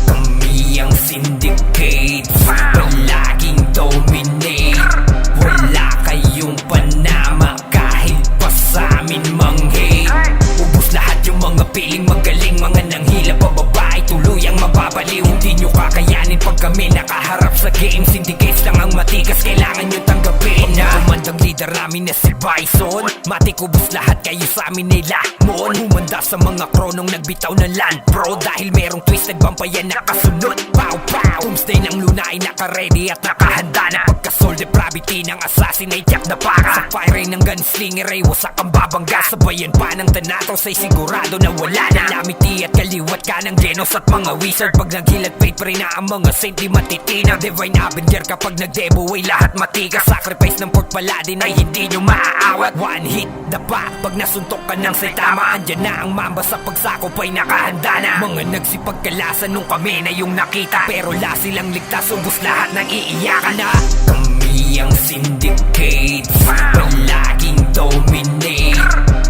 Kami ang syndicate, palaging dominate. Wala kayong panama kahit pa sa'min mang-hate. Ubus lahat yung mga piling magaling, mga nanghila pababae, tuluyang mababaliw. Hindi nyo kakayanin pag kami nakaharap sa game. Syndicates lang ang matikas, kailangan nyo tanggapin na kumandang leader namin na si Bison. Matik ubus lahat kayo sa'min ay lamon. Humanda sa mga kronong nagbitaw ng land bro, dahil merong twisted vampire nakasunod. Pow pow, Doomsday ng luna ay naka-ready at nakahanda na. Pagka-soul depravity ng assassin ay tiyak na para. Sa fire ng gunslinger ay wasak ang babangga. Sabayan pa ng Thanatos ay sigurado na wala na. Lamiti at kaliwat ka ng Genos at mga wizard. Pag naghilat faith pa rin na ang mga saint di matitina. Divine Avenger kapag nagdebo ay lahat matigas. Sacrifice ng Port Paladin ay hindi nyo maaawat. One hit the pack, pag nasuntok ka ng Saitama, andyan na ang mamba sa pagsakop ay nakahanda na. Mga nagsipagkalasan nung kami na yung nakita, pero la silang ligtas, ubus lahat ng iiyakan na. Kami ang syndicate, palaging dominate.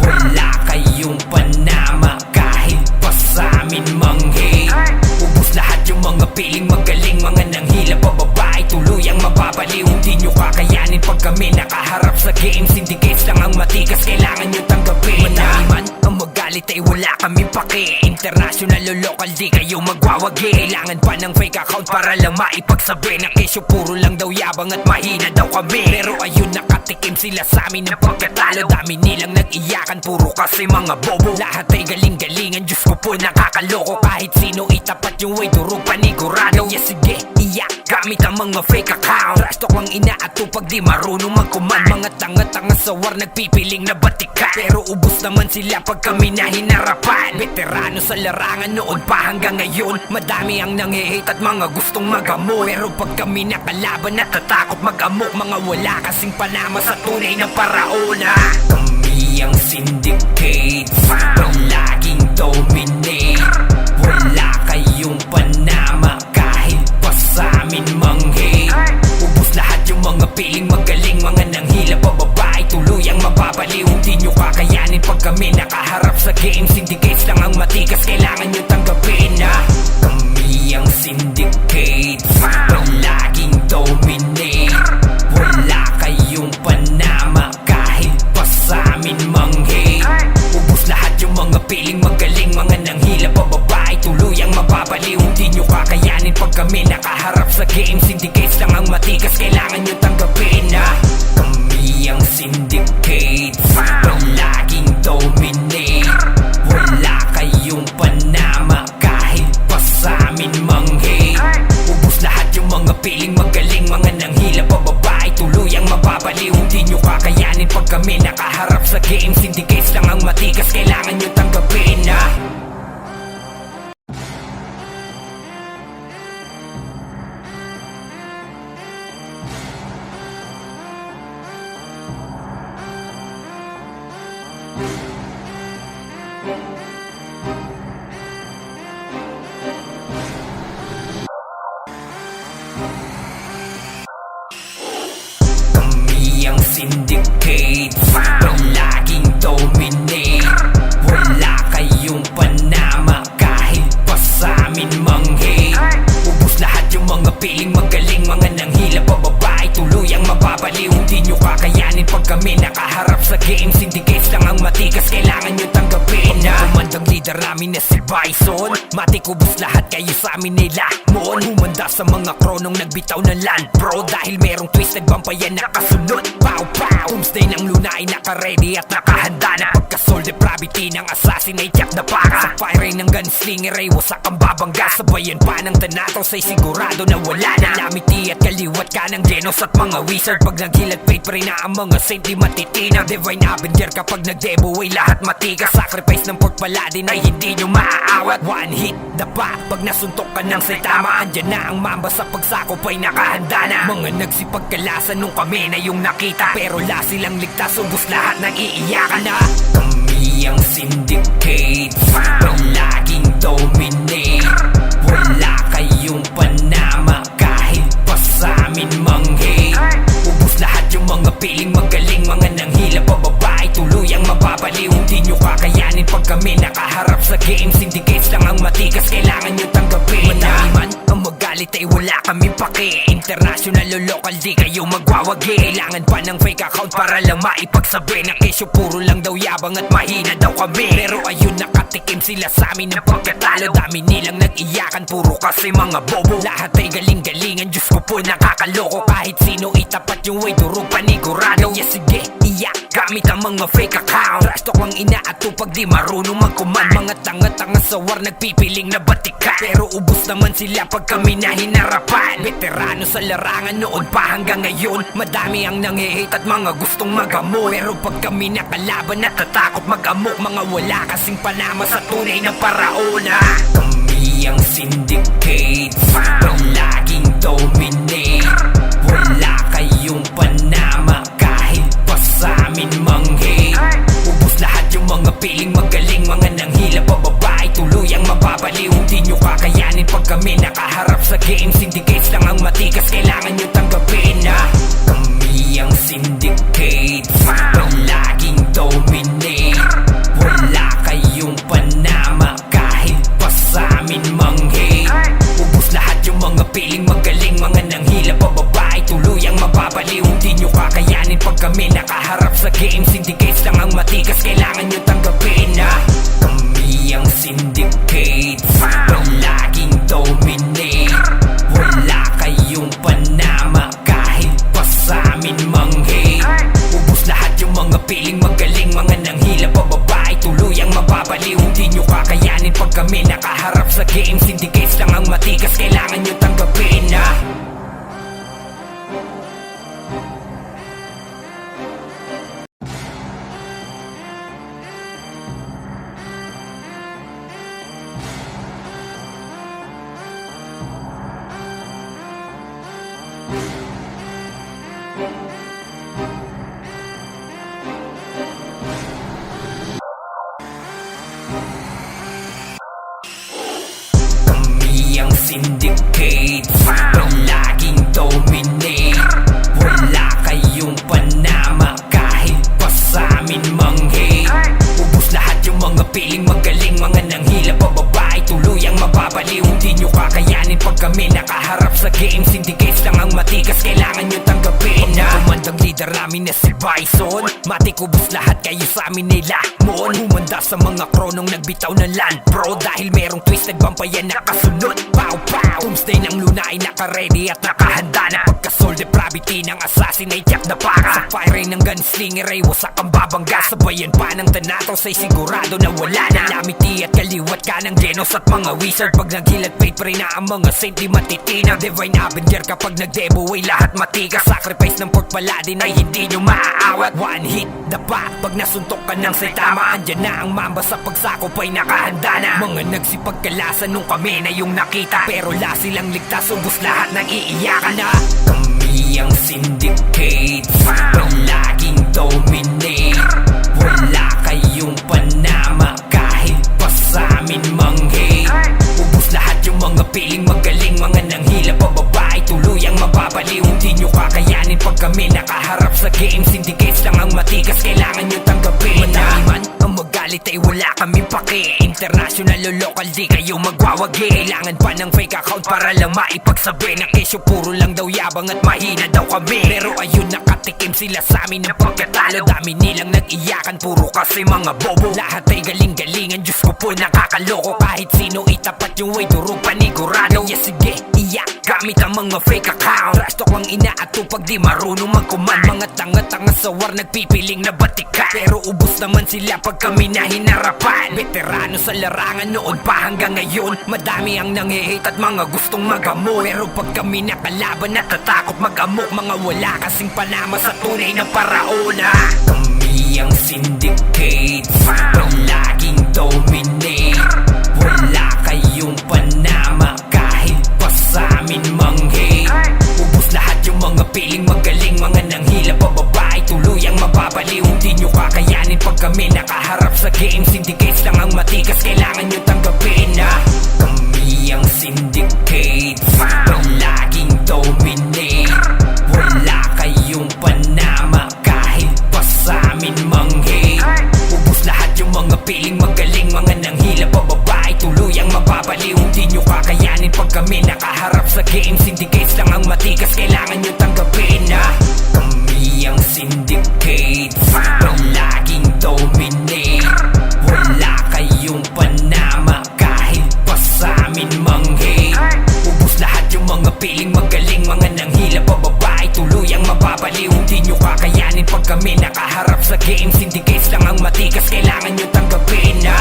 Wala kayong panama kahit pa sa'min mang-hate. Ubus lahat yung mga piling magaling, mga nanghila pababae, tuluyang mababaliw. Hindi nyo kakayanin pag kami nakaharap sa game. Syndicates lang ang matikas, kailangan nyo tanggapin. Manami man ang magalit ay wala kami pake. International o local di kayo magwawagi. Kailangan pa ng fake account para lang maipagsabi na kesyo puro lang daw yabang at mahina daw kami. Pero ayun, nakatikim sila sa amin ng pagkatalo. Dami nilang nag-iyakan, puro kasi mga bobo. Lahat ay galing-galingan, Diyos ko po nakakaloko. Kahit sino itapat yung way, durog panigurado. Yes, sige, iyak gamit ang mga fake account. Trash talk ang inaato pag di marunong mag-command. Mga tanga-tanga sa war nagpipiling na batikan, pero ubus naman sila pag kami na hinarapan. Veterano sa larangan noon pa hanggang ngayon, madami ang nanghihate at mga gustong mag-amok. Pero pag kami nakalaban natatakot mag-amok. Mga wala kasing panama sa tunay na paraon ha. Kami ang syndicate, palaging dominate. Wala kayong panama kahit pa sa'min mang-hate. Ubus lahat yung mga piling magaling, mga nanghila pababae, tuluyang mababaliw. Hindi nyo kakayanin pag kami nakaharap sa game. Syndicates lang ang matikas, kailangan nyo tanggapin na. Kami ang syndicate, palaging dominate. Wala kayong panama kahit pa sa'min mang-hate. Ubus lahat yung mga piling magaling, mga nanghila pababae, tuluyang mababaliw. Hindi nyo kakayanin pag kami nakaharap sa game. Syndicates lang ang matikas, kailangan nyo tanggapin na. Kami ang syndicate, palaging dominate. Wala kayong panama kahit pa sa'min mang-hate. Ubus lahat yung mga piling magaling, mga nanghila pababae, tuluyang mababaliw. Hindi nyo kakayanin pag kami nakaharap sa game. Syndicates lang ang matikas, kailangan nyo tanggapin na. Kami ang syndicate, palaging dominate. Wala kayong panama kahit pa sa'min mang-hate. Ubus lahat yung mga piling magaling, mga nanghila pababae, tuluyang mababaliw. Hindi nyo kakayanin pag kami nakaharap sa game. Syndicates lang ang matikas, kailangan nyo tanggapin na. Kumandang leader namin na si Bison, matik ubus lahat kayo sa'min ay lamon. Humanda sa mga kronong nagbitaw ng land bro, dahil merong twisted vampire nakasunod. Pow pow, Doomsday ng luna ay naka-ready at nakahanda na. Pagka-soul depravity ng assassin ay tiyak na para. Sa fire ng gunslinger ay wasak ang babangga. Sabayan pa ng Thanatos ay sigurado na wala na. Lamiti at kaliwat ka ng Genos at mga wizard. Pag naghilat faith pa rin na ang mga saint di matitina. Divine Avenger kapag nagdebo ay lahat matigas. Sacrifice ng Port Paladin ay hindi nyo maaawat. One hit the pack, pag nasuntok ka ng Saitama, andyan na ang mamba sa pagsakop ay nakahanda na. Mga nagsipagkalasan nung kami na yung nakita, pero la silang ligtas, ubus lahat ng iiyakan na. Kami ang syndicate, palaging dominate. Wala kayong panama kahit pa sa'min mang-hate. Ubus lahat yung mga piling magaling, mga nanghila pababae, tuluyang mababaliw. Hindi nyo kakayanin pag kami na nakaharap sa game. Syndicates lang ang matikas, kailangan nyo tanggapin. Madami man ang magalit ay wala kaming pake. International o local, di kayo magwawagi. Kailangan pa ng fake account para lang maipagsabi na kesyo puro lang daw yabang at mahina daw kami. Pero ayun, nakatikim sila sa amin ng pagkatalo. Dami nilang nag-iyakan, puro kasi mga bobo. Lahat ay galing-galingan, Diyos ko po nakakaloko. Kahit sino itapat yung way, durog panigurado. Yes, sige, iyak gamit ang mga fake account. Trash talk ang inaatupag, di marunong mag-command. Mga tanga-tanga sa war, nagpipiling na batikan. Pero ubos naman sila pag kami na hinarapan. Veterano sa larangan noon pa hanggang ngayon. Madami ang nangi-hate at mga gustong mag-amo. Pero pag kami nakalaban, natatakot mag-amok. Mga wala kasing panama sa tunay na paraon. Kami ang syndicate, palaging dominate. Wala kayong panama kahit pa sa amin mang-hate. Ubus lahat yung mga piling magaling. Mga nanghila pababae, tuluyang mababaliw. Hindi nyo kakayanin pag kami nakaharap sa game. Syndicates lang ang matikas, kailangan nyo tanggapin. Kami ang syndicate, palaging dominate. Wala kayong panama kahit pa sa amin mang-hate. Ubus lahat yung mga piling magaling. Mga nanghila pababae, tuluyang mababaliw. Hindi nyo kakayanin pag kami nakaharap sa game. Syndicates lang ang matikas, kailangan nyo tanggapin. Kami ang syndicate, palaging dominate. Wala kayong panama kahit pa sa amin mang-hate. Ubus lahat yung mga piling magaling. Mga nanghila pababae, tuluyang mababaliw. Hindi nyo kakayanin pag kami nakaharap sa game. Syndicates lang ang matikas, kailangan nyo tanggapin. Kami ang syndicate, palaging dominate. Wala kayong panama kahit pa sa amin mang-hate. Ubus lahat yung mga piling magaling. Mga nanghila pababae, tuluyang mababaliw. Hindi nyo kakayanin pag kami nakaharap sa game. Syndicates lang ang matikas, kailangan nyo tanggapin. Kumandang leader namin na si Bison. Matik ubus lahat kayo sa amin nila Mon. Humanda sa mga kronong nagbitaw ng land bro. Dahil merong twisted vampire nakasunod. Pow pow, Doomsday ng luna ay naka-ready at nakahanda na. Pagka-soul depravity ng assassinate yak na para. Sa fire ng gunslinger ay wasak ang babangga. Sabayan pa ng tanataw sa'y sigurado na wala na. Lamiti at kaliwat ka ng genos at mga wizard. Pag naghilat faith pa rin na ang mga saint di matitinag. Divine Avenger kapag nagdebo ay lahat matigas. Sacrifice ng pork paladin ay hindi nyo maaawat. One hit the pa, pag nasuntok ka ng saitama. Andyan na ang mamba sa pagsakop ay nakahanda na. Mga nagsipagkalasan nung kami na yung nakita. Pero la silang ligtas, ubus lahat ng iiyakan na. Kami ang syndicate, palaging dominate. Wala kayong panama kahit pa sa amin mang-hate. Ubus lahat yung mga piling magaling. Mga nanghila pababae, tuluyang mababaliw. Hindi nyo kakayanin pag kami nakaharap sa game. Syndicates lang ang matikas, kailangan nyo tanggapin. Madami man ang magalit ay wala kaming pake. International o local, di kayo magwawagi. Kailangan pa ng fake account para lang maipagsabi na kesyo puro lang daw yabang at mahina daw kami. Pero ayun, nakatikim sila sa amin ng pagkatalo. Dami nilang nag-iyakan, puro kasi mga bobo. Lahat ay galing-galingan, Diyos ko po nakakaloko. Kahit sino itapat yung way, durog panigurado. Yes, sige, iyak gamit ang mga fake account. Trash talk ang inaatupag, di marunong mag-command. Mga tanga-tanga sa war, nagpipiling na batikan. Pero ubos naman sila pag kami na hinarapan. Veterano sa larangan noon pa hanggang ngayon. Madami ang nangi-hate at mga gustong mag-amo. Pero pag kami nakalaban, natatakot mag-amok. Mga wala kasing panama sa tunay na paraon. Kami ang syndicate, palaging dominate. Wala kayong panama kahit pa sa amin mang-hate. Ubus lahat yung mga piling magaling. Mga nanghila pababae, tuluyang mababaliw. Hindi nyo kakayanin pag kami nakaharap sa game. Syndicates lang ang matikas, kailangan nyo tanggapin. Kami ang syndicate, palaging dominate. Wala kayong panama kahit pa sa amin mang-hate. Ubus lahat yung mga piling magaling. Mga ang hila pababa ay tuluyang mababaliw. Hindi nyo kakayanin pag kami nakaharap sa game. Syndicates lang ang matikas, kailangan nyo tanggapin na kami ang syndicate, palaging dominate. Wala kayong panama kahit pa sa amin mang-hate. Ubus lahat yung mga piling magaling, mga nanghila pababa ay tuluyang mababaliw. Hindi nyo kakayanin pag kami nakaharap sa game. Syndicates lang ang matikas, kailangan nyo tanggapin na